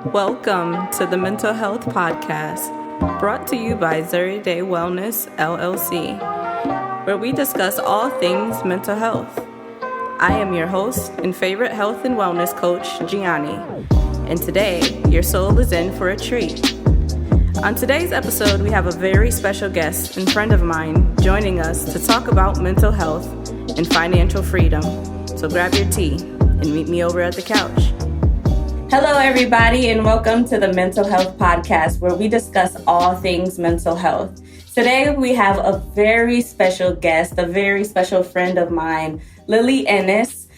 Welcome to the Mental Health Podcast, brought to you by Zuri Daye Wellness LLC, where we discuss all things mental health. I am your host and favorite health and wellness coach, Gianni, and today your soul is in for a treat. On today's episode, we have a very special guest and friend of mine joining us to talk about mental health and financial freedom. So grab your tea and meet me over at the couch. Hello, everybody, and welcome to the Mental Health Podcast, where we discuss all things mental health. Today, we have a very special guest, a very special friend of mine, Lillie Ennis.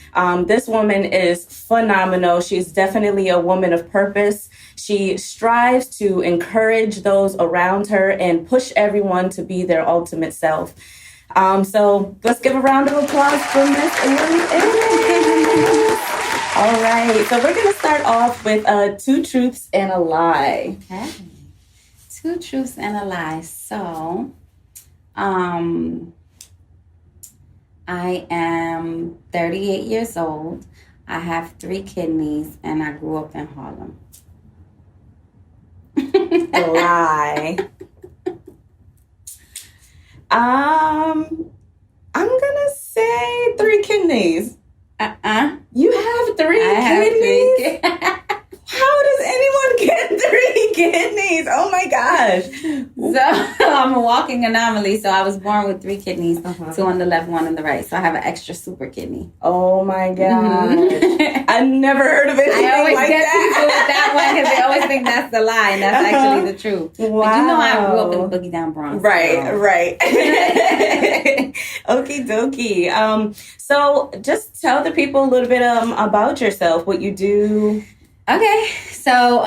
This woman is phenomenal. She's definitely a woman of purpose. She strives to encourage those around her and push everyone to be their ultimate self. So let's give a round of applause for Miss Lillie Ennis. All right, so we're going to start off with two truths and a lie. Okay. Two truths and a lie. So, I am 38 years old. I have 3 kidneys, and I grew up in Harlem. A lie. I'm going to say 3 kidneys. You have 3 kidneys? How does anyone get 3 kidneys? Oh my gosh. So I'm a walking anomaly. So I was born with 3 kidneys, 2 on the left, 1 on the right. So I have an extra super kidney. Oh my God. I never heard of anything I always like get that. people with that one because they always think that's the lie, and that's actually the truth. Wow. But you know I grew up in the Boogie Down Bronx. Right. Okie dokie. So just tell the people a little bit about yourself, what you do. Okay, so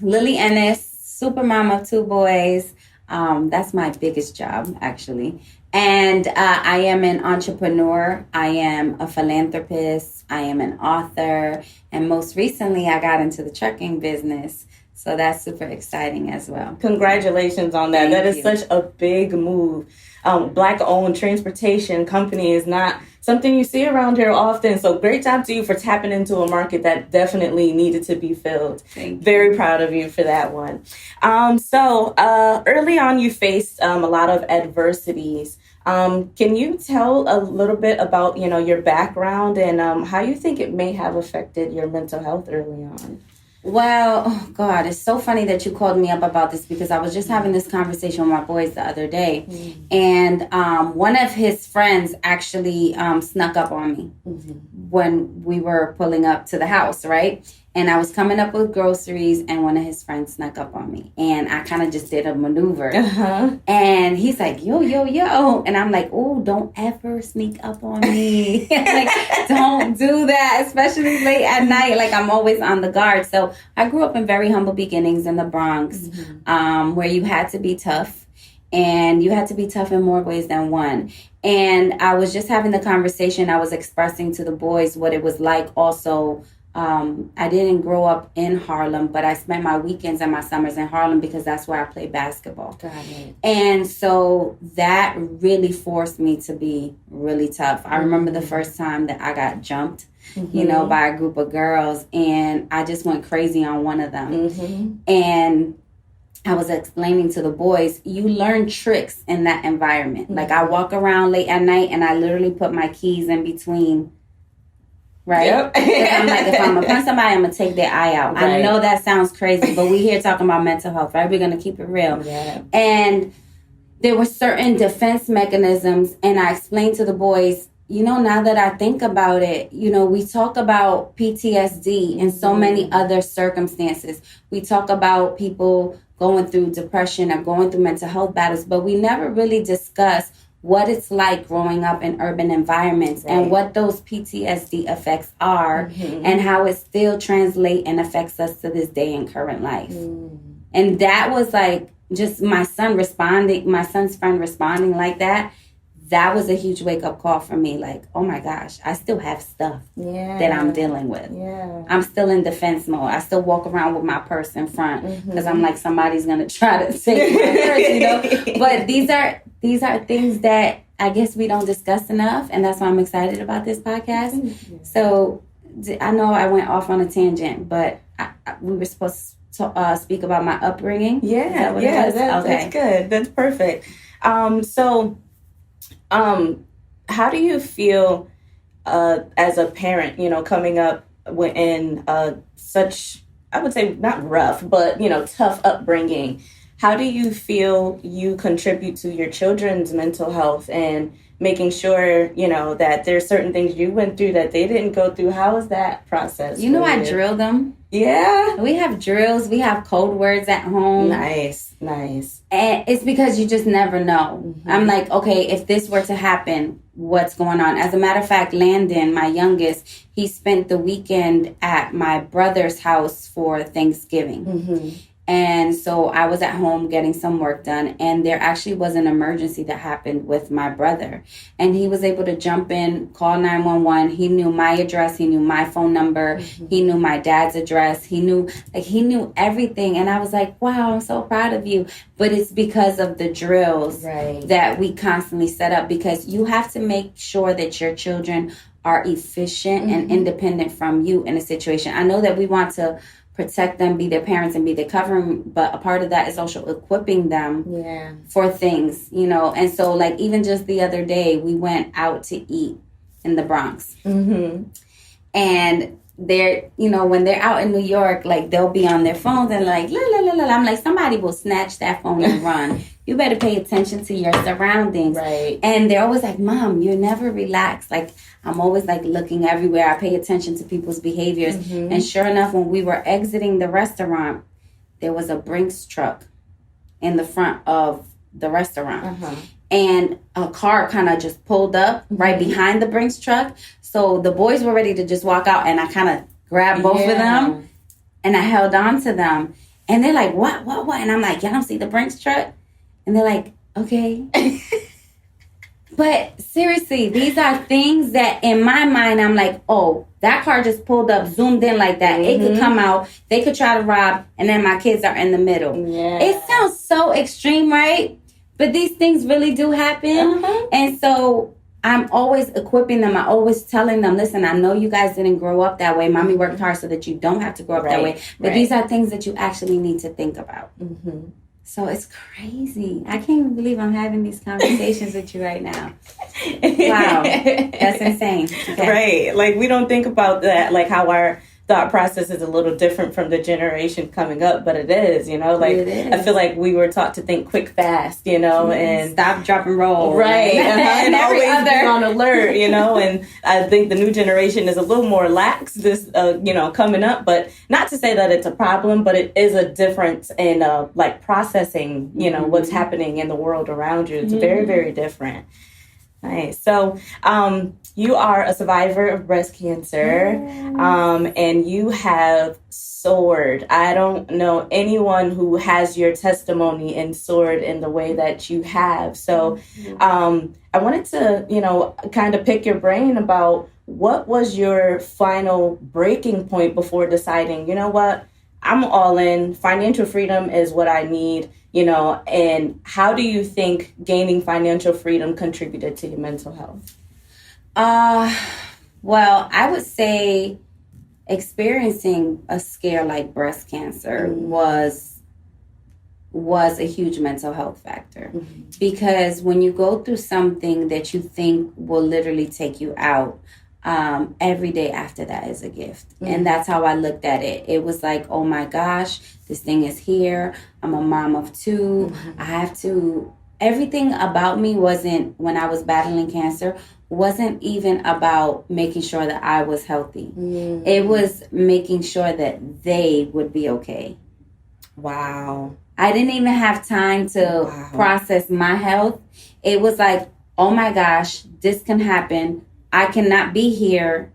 Lillie Ennis, super mom of 2 boys. That's my biggest job, actually. And I am an entrepreneur. I am a philanthropist. I am an author. And most recently, I got into the trucking business. So that's super exciting as well. Congratulations on that. That is such a big move. Black-owned transportation company is not something you see around here often. So great job to you for tapping into a market that definitely needed to be filled. Very proud of you for that one. So early on, you faced a lot of adversities. Can you tell a little bit about, your background and how you think it may have affected your mental health early on? Well, oh God, it's so funny that you called me up about this because I was just having this conversation with my boys the other day. And one of his friends actually snuck up on me when we were pulling up to the house, right? And I was coming up with groceries and one of his friends snuck up on me. And I kind of just did a maneuver. And he's like, yo. And I'm like, oh, don't ever sneak up on me. Like, don't do that, especially late at night. Like, I'm always on the guard. So I grew up in very humble beginnings in the Bronx, where you had to be tough. And you had to be tough in more ways than one. And I was just having the conversation. I was expressing to the boys what it was like also. I didn't grow up in Harlem, but I spent my weekends and my summers in Harlem because that's where I played basketball. Got it. And so that really forced me to be really tough. I remember the first time that I got jumped, by a group of girls, and I just went crazy on one of them. And I was explaining to the boys, you learn tricks in that environment. Like, I walk around late at night and I literally put my keys in between. Right? Yep. I'm like, if I'm going to punch somebody, I'm going to take their eye out. Right. I know that sounds crazy, but we're here talking about mental health, right? We're going to keep it real. Yeah. And there were certain defense mechanisms, and I explained to the boys, now that I think about it, we talk about PTSD and so many other circumstances. We talk about people going through depression or going through mental health battles, but we never really discuss what it's like growing up in urban environments and what those PTSD effects are and how it still translates and affects us to this day in current life. And that was like just my son's friend responding like that. That was a huge wake-up call for me. Like, oh my gosh, I still have stuff that I'm dealing with. I'm still in defense mode. I still walk around with my purse in front because I'm like, somebody's going to try to take my purse, But these are things that I guess we don't discuss enough, and that's why I'm excited about this podcast. So I know I went off on a tangent, but we were supposed to speak about my upbringing. Yeah, that's good. That's perfect. How do you feel as a parent, coming up in such, I would say not rough, but, tough upbringing? How do you feel you contribute to your children's mental health and making sure, that there's certain things you went through that they didn't go through? How is that process? I drill them. Yeah. We have drills. We have code words at home. Nice. And it's because you just never know. Mm-hmm. I'm like, okay, if this were to happen, what's going on? As a matter of fact, Landon, my youngest, he spent the weekend at my brother's house for Thanksgiving. Mm-hmm. And so I was at home getting some work done, and there actually was an emergency that happened with my brother. And he was able to jump in, call 911. He knew my address. He knew my phone number. Mm-hmm. He knew my dad's address. He knew everything. And I was like, wow, I'm so proud of you. But it's because of the drills that we constantly set up, because you have to make sure that your children are efficient and independent from you in a situation. I know that we want to protect them, be their parents, and be their covering, but a part of that is also equipping them for things, And so, like, even just the other day, we went out to eat in the Bronx. Mm-hmm. And they're, when they're out in New York, like, they'll be on their phones and like, la, la, la, la. I'm like, somebody will snatch that phone and run. You better pay attention to your surroundings. Right. And they're always like, Mom, you're never relaxed. Like, I'm always like looking everywhere. I pay attention to people's behaviors. Mm-hmm. And sure enough, when we were exiting the restaurant, there was a Brinks truck in the front of the restaurant. Uh-huh. And a car kind of just pulled up right behind the Brinks truck. So the boys were ready to just walk out, and I kind of grabbed both of them and I held on to them. And they're like, what? And I'm like, y'all don't see the Brinks truck? And they're like, okay. But seriously, these are things that in my mind, I'm like, oh, that car just pulled up, zoomed in like that. Mm-hmm. It could come out. They could try to rob. And then my kids are in the middle. Yeah. It sounds so extreme, right? But these things really do happen. Uh-huh. And so I'm always equipping them. I'm always telling them, listen, I know you guys didn't grow up that way. Mommy worked hard so that you don't have to grow up that way. But these are things that you actually need to think about. Mm-hmm. So it's crazy. I can't even believe I'm having these conversations with you right now. Wow. That's insane. Okay. Right. Like, we don't think about that, like how our thought process is a little different from the generation coming up, but it is, like, it is. I feel like we were taught to think quick, fast, and stop, drop, and roll. Right. And always be on alert, and I think the new generation is a little more lax this, coming up, but not to say that it's a problem, but it is a difference in, like, processing, what's happening in the world around you. It's very, very different. Nice. So, you are a survivor of breast cancer, and you have soared. I don't know anyone who has your testimony and soared in the way that you have. So, I wanted to, kind of pick your brain about what was your final breaking point before deciding, you know what, I'm all in. Financial freedom is what I need. And how do you think gaining financial freedom contributed to your mental health? Well, I would say experiencing a scare like breast cancer was a huge mental health factor. Mm-hmm. Because when you go through something that you think will literally take you out, every day after that is a gift. Mm-hmm. And that's how I looked at it. It was like, oh my gosh, this thing is here. I'm a mom of two. Mm-hmm. I have to, everything about me wasn't, when I was battling cancer, wasn't even about making sure that I was healthy. Mm-hmm. It was making sure that they would be okay. Wow. I didn't even have time to process my health. It was like, oh my gosh, this can happen. I cannot be here,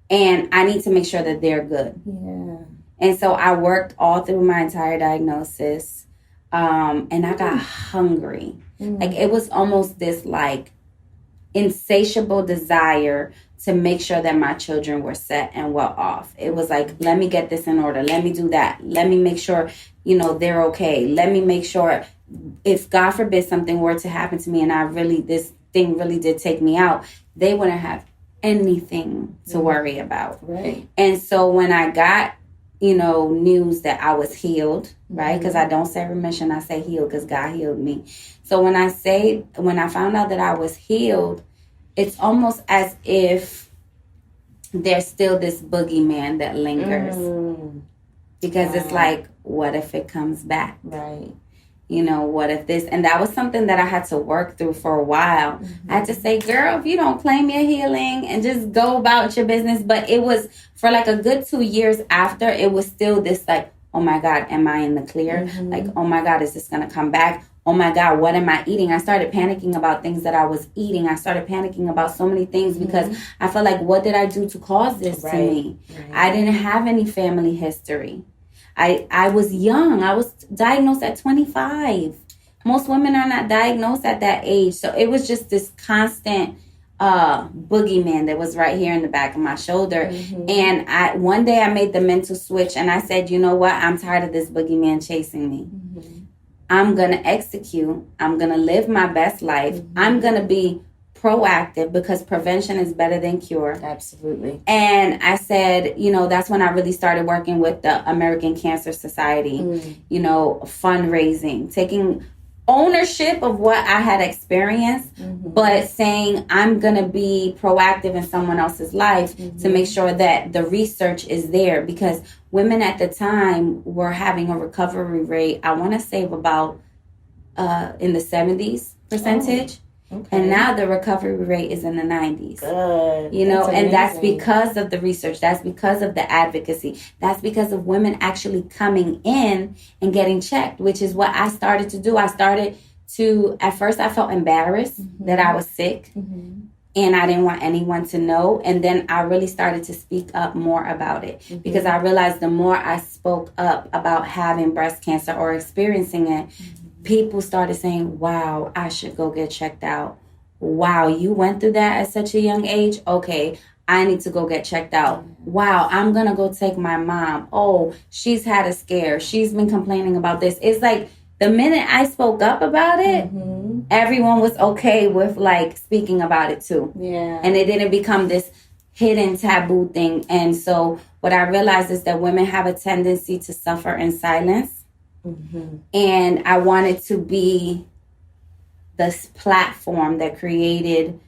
and I need to make sure that they're good. Yeah. And so I worked all through my entire diagnosis, and I got hungry. Mm. Like, it was almost this, like, insatiable desire to make sure that my children were set and well off. It was like, let me get this in order. Let me do that. Let me make sure, they're okay. Let me make sure if, God forbid, something were to happen to me and this thing really did take me out, they wouldn't have anything to worry about. Right. And so when I got news that I was healed, right? Because I don't say remission, I say healed because God healed me. So when I found out that I was healed, it's almost as if there's still this boogeyman that lingers. Because it's like, what if it comes back? Right. What if this? And that was something that I had to work through for a while. I had to say, girl, if you don't claim your healing and just go about your business. But it was for like a good 2 years after, it was still this like, oh my God, am I in the clear? Like, oh my God, is this going to come back? Oh my God, what am I eating? I started panicking about things that I was eating. I started panicking about so many things because I felt like, what did I do to cause this to me? Right. I didn't have any family history. I was young. I was diagnosed at 25. Most women are not diagnosed at that age. So it was just this constant boogeyman that was right here in the back of my shoulder. And one day I made the mental switch and I said, you know what? I'm tired of this boogeyman chasing me. I'm going to execute. I'm going to live my best life. I'm going to be proactive because prevention is better than cure. Absolutely. And I said, that's when I really started working with the American Cancer Society, fundraising, taking ownership of what I had experienced, but saying I'm going to be proactive in someone else's life to make sure that the research is there, because women at the time were having a recovery rate, I want to say of about in the 70s percentage. Okay. And now the recovery rate is in the 90s. Good. And that's because of the research. That's because of the advocacy. That's because of women actually coming in and getting checked, which is what I started to do. At first I felt embarrassed that I was sick and I didn't want anyone to know. And then I really started to speak up more about it because I realized the more I spoke up about having breast cancer or experiencing it, people started saying, wow, I should go get checked out. Wow, you went through that at such a young age? Okay, I need to go get checked out. Wow, I'm going to go take my mom. Oh, she's had a scare. She's been complaining about this. It's like the minute I spoke up about it, everyone was okay with like speaking about it too. Yeah. And it didn't become this hidden taboo thing. And so what I realized is that women have a tendency to suffer in silence. And I wanted to be this platform that created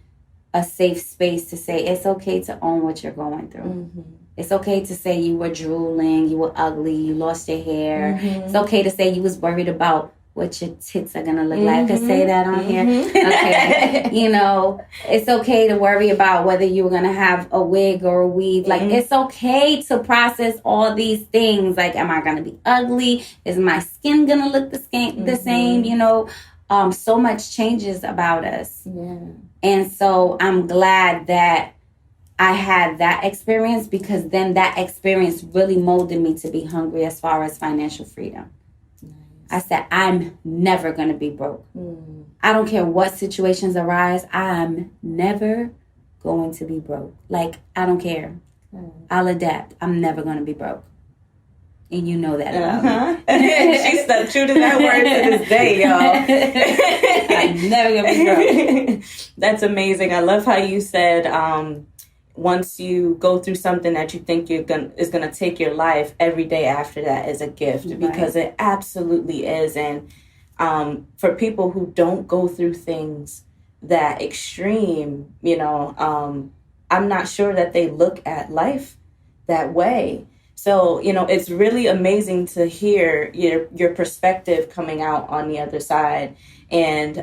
a safe space to say it's okay to own what you're going through. It's okay to say you were drooling, you were ugly, you lost your hair. It's okay to say you was worried about what your tits are going to look like. I could say that on here. Okay. It's okay to worry about whether you were going to have a wig or a weave. Like, it's okay to process all these things. Like, am I going to be ugly? Is my skin going to look the same? So much changes about us. Yeah. And so I'm glad that I had that experience, because then that experience really molded me to be hungry as far as financial freedom. I said, I'm never going to be broke. I don't care what situations arise. I'm never going to be broke. Like, I don't care. I'll adapt. I'm never going to be broke. And you know that about me. She stuck true to that word to this day, y'all. I'm never going to be broke. That's amazing. I love how you said, once you go through something that you think is gonna take your life, every day after that is a gift, because it absolutely is. And for people who don't go through things that extreme, I'm not sure that they look at life that way. So, it's really amazing to hear your perspective coming out on the other side. And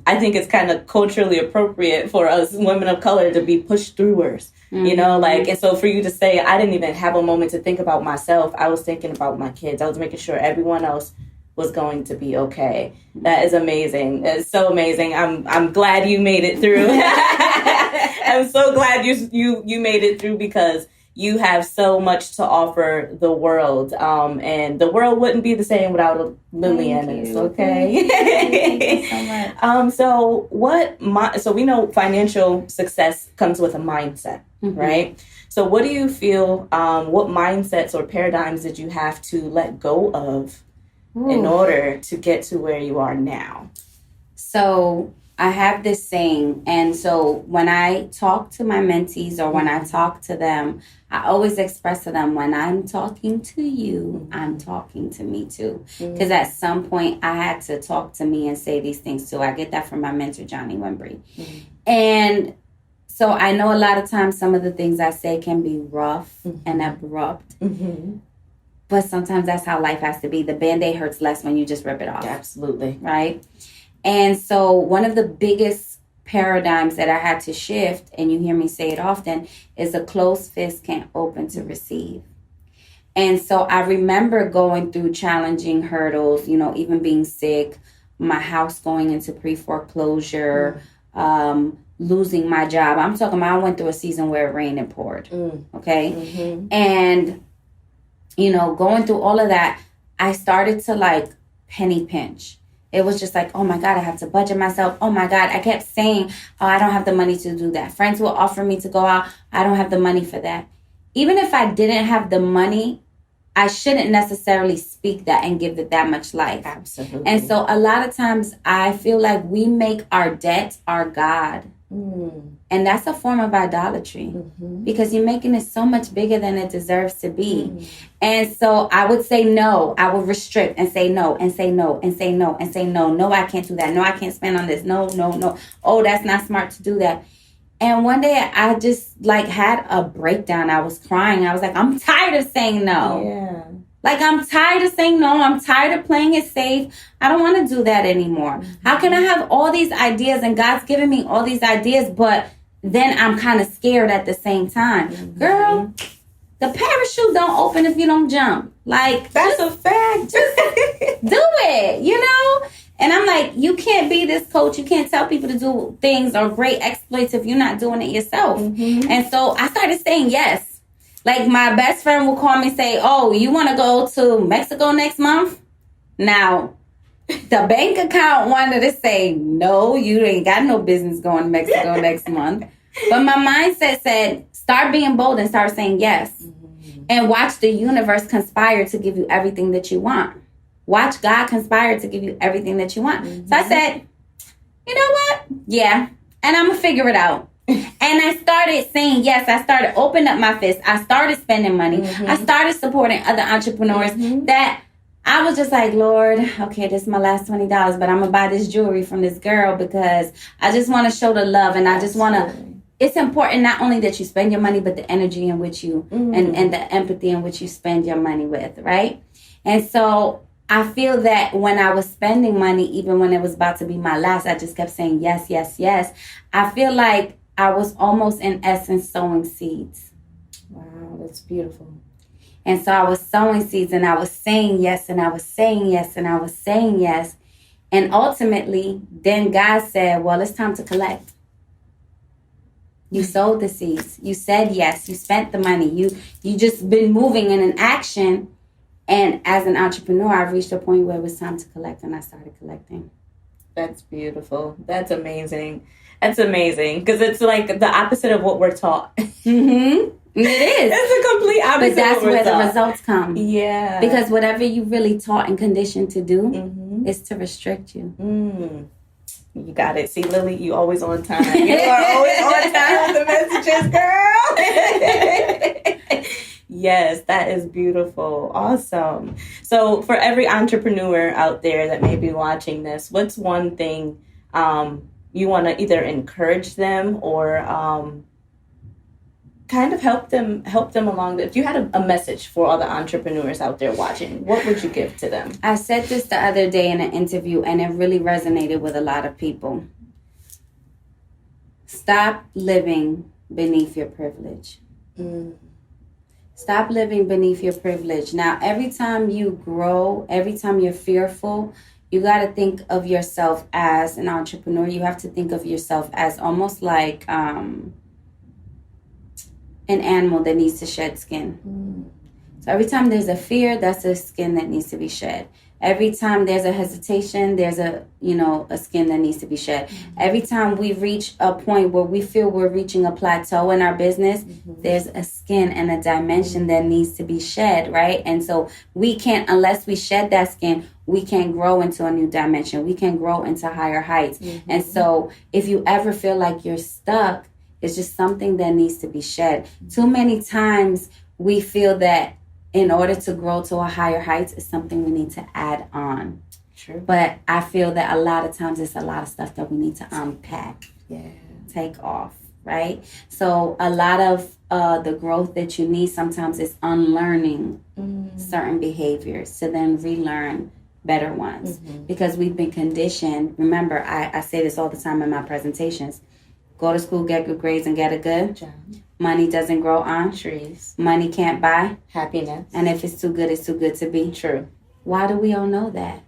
I think it's kind of culturally appropriate for us women of color to be pushed throughers, and so for you to say, I didn't even have a moment to think about myself. I was thinking about my kids. I was making sure everyone else was going to be okay. That is amazing. It's so amazing. I'm glad you made it through. I'm so glad you made it through, because you have so much to offer the world, and the world wouldn't be the same without Lillie Ennis. Okay. Thank you so much. So we know financial success comes with a mindset, right? So what do you feel? What mindsets or paradigms did you have to let go of in order to get to where you are now? So I have this saying, and so when I talk to my mentees or when I talk to them, I always express to them, when I'm talking to you, I'm talking to me too. Because at some point I had to talk to me and say these things too. I get that from my mentor, Johnny Wembry. And so I know a lot of times some of the things I say can be rough and abrupt. But sometimes that's how life has to be. The Band-Aid hurts less when you just rip it off. Absolutely. Right? And so one of the biggest paradigms that I had to shift, and you hear me say it often, is a closed fist can't open to receive. And so I remember going through challenging hurdles, you know, even being sick, my house going into pre-foreclosure, losing my job. I'm talking about I went through a season where it rained and poured. Okay? And, you know, going through all of that, I started to like penny pinch. It was just like, oh my God, I have to budget myself. Oh my God. I kept saying, oh, I don't have the money to do that. Friends will offer me to go out. I don't have the money for that. Even if I didn't have the money, I shouldn't necessarily speak that and give it that much life. Absolutely. And so a lot of times I feel like we make our debt our God. And that's a form of idolatry because you're making it so much bigger than it deserves to be. And so I would say no. I would restrict and say no and say no and say no and say no. No, I can't do that. No, I can't spend on this. No, no, no. Oh, that's not smart to do that. And one day I just like had a breakdown. I was crying. I was like, I'm tired of saying no. Yeah. Like, I'm tired of saying no. I'm tired of playing it safe. I don't want to do that anymore. How can I have all these ideas and God's given me all these ideas, but then I'm kind of scared at the same time? Girl, the parachute don't open if you don't jump. Like, that's a fact. Just do it, you know? And I'm like, you can't be this coach. You can't tell people to do things or great exploits if you're not doing it yourself. And so I started saying yes. Like, my best friend will call me and say, oh, you want to go to Mexico next month? Now, the bank account wanted to say, no, you ain't got no business going to Mexico next month. But my mindset said, start being bold and start saying yes. And watch the universe conspire to give you everything that you want. Watch God conspire to give you everything that you want. So I said, you know what? Yeah. And I'm going to figure it out. And I started saying yes. I started opening up my fist. I started spending money. I started supporting other entrepreneurs that I was just like, Lord, okay, this is my last $20, but I'm going to buy this jewelry from this girl because I just want to show the love. And I just want to, it's important not only that you spend your money, but the energy in which you, and the empathy in which you spend your money with, right? And so I feel that when I was spending money, even when it was about to be my last, I just kept saying yes, yes, yes. I feel like I was almost in essence sowing seeds. Wow, that's beautiful. And so I was sowing seeds and I was saying yes and I was saying yes and I was saying yes. And ultimately, then God said, well, it's time to collect. You sowed the seeds. You said yes. You spent the money. You just been moving in an action. And as an entrepreneur, I reached a point where it was time to collect and I started collecting. That's beautiful. That's amazing. That's amazing because it's like the opposite of what we're taught. It is. It's a complete opposite. But that's where the results come. Yeah. Because whatever you really taught and conditioned to do is to restrict you. You got it. See, Lillie, you always on time. You are always on time with the messages, girl. Yes, that is beautiful. Awesome. So for every entrepreneur out there that may be watching this, what's one thing you want to either encourage them or kind of help them along? If you had a message for all the entrepreneurs out there watching, what would you give to them? I said this the other day in an interview and it really resonated with a lot of people. Stop living beneath your privilege. Stop living beneath your privilege. Now, every time you grow, every time you're fearful, you got to think of yourself as an entrepreneur. You have to think of yourself as almost like an animal that needs to shed skin. So every time there's a fear, that's a skin that needs to be shed. Every time there's a hesitation, there's a skin that needs to be shed. Every time we reach a point where we feel we're reaching a plateau in our business, there's a skin and a dimension that needs to be shed, right? And so we can't, unless we shed that skin, we can't grow into a new dimension. We can grow into higher heights. And so if you ever feel like you're stuck, it's just something that needs to be shed. Too many times we feel that in order to grow to a higher heights, it's something we need to add on. True. But I feel that a lot of times it's a lot of stuff that we need to unpack, take off, right? So a lot of the growth that you need sometimes is unlearning certain behaviors to then relearn better ones. Because we've been conditioned. Remember, I say this all the time in my presentations. Go to school, get good grades, and get a good job. Money doesn't grow on trees. Money can't buy happiness. And if it's too good, it's too good to be. True. Why do we all know that?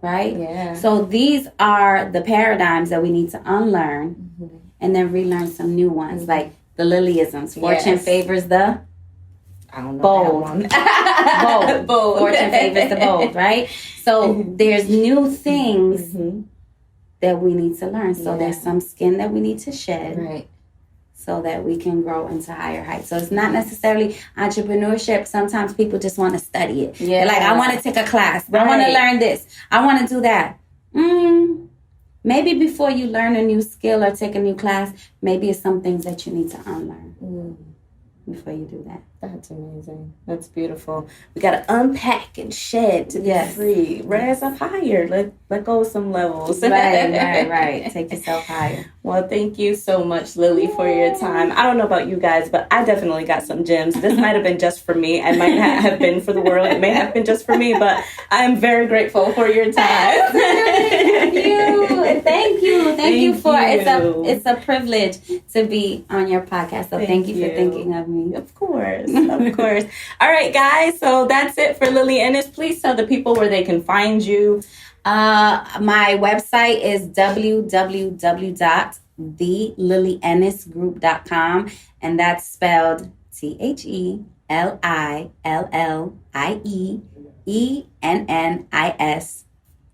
Right? Yeah. So these are the paradigms that we need to unlearn and then relearn some new ones, like the Lilyisms. Fortune favors the I don't know bold. Bold. Fortune favors the bold, right? So there's new things that we need to learn. So there's some skin that we need to shed. Right. So that we can grow into higher heights. So it's not necessarily entrepreneurship. Sometimes people just want to study it. Yeah. They're like, I want to take a class. I want to learn this. I want to do that. Maybe before you learn a new skill or take a new class, maybe it's some things that you need to unlearn before you do that. That's amazing. That's beautiful. We got to unpack and shed to be free. Rise up higher. Let go of some levels. Right. Take yourself higher. Well, thank you so much, Lillie, for your time. I don't know about you guys, but I definitely got some gems. This might have been just for me. It might not have been for the world. It may have been just for me, but I am very grateful for your time. Thank you for it's a privilege to be on your podcast. So thank you for thinking of me. Of course. All right, guys. So that's it for Lillie Ennis. Please tell the people where they can find you. My website is www.thelillyennisgroup.com, and that's spelled THELLIEENNIS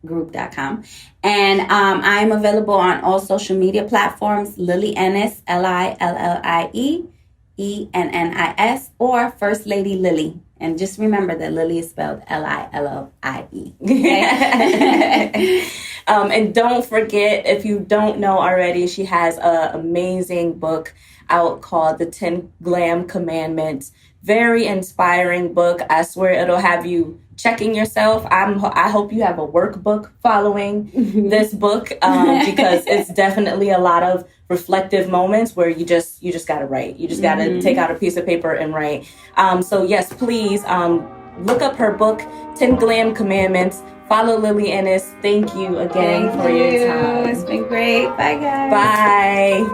group.com. And I'm available on all social media platforms, Lillie Ennis, LILLIEENNIS, or First Lady Lillie. And just remember that Lillie is spelled LILLIE. Okay? And don't forget, if you don't know already, she has an amazing book out called The 10 Glam Commandments. Very inspiring book. I swear it'll have you checking yourself. I hope you have a workbook following this book because it's definitely a lot of reflective moments where you just got to write. You just got to take out a piece of paper and write. So yes, please look up her book, 10 Glam Commandments. Follow Lillie Ennis. Thank you again for your time. It's been great. Bye, guys. Bye.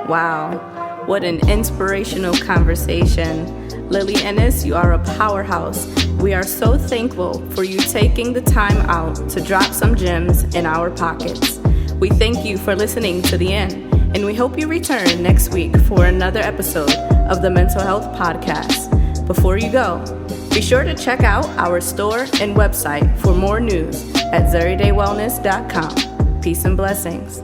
Wow, what an inspirational conversation. Lillie Ennis, you are a powerhouse. We are so thankful for you taking the time out to drop some gems in our pockets. We thank you for listening to the end, and we hope you return next week for another episode of the Mental Health Podcast. Before you go, be sure to check out our store and website for more news at ZuriDayeWellness.com. Peace and blessings.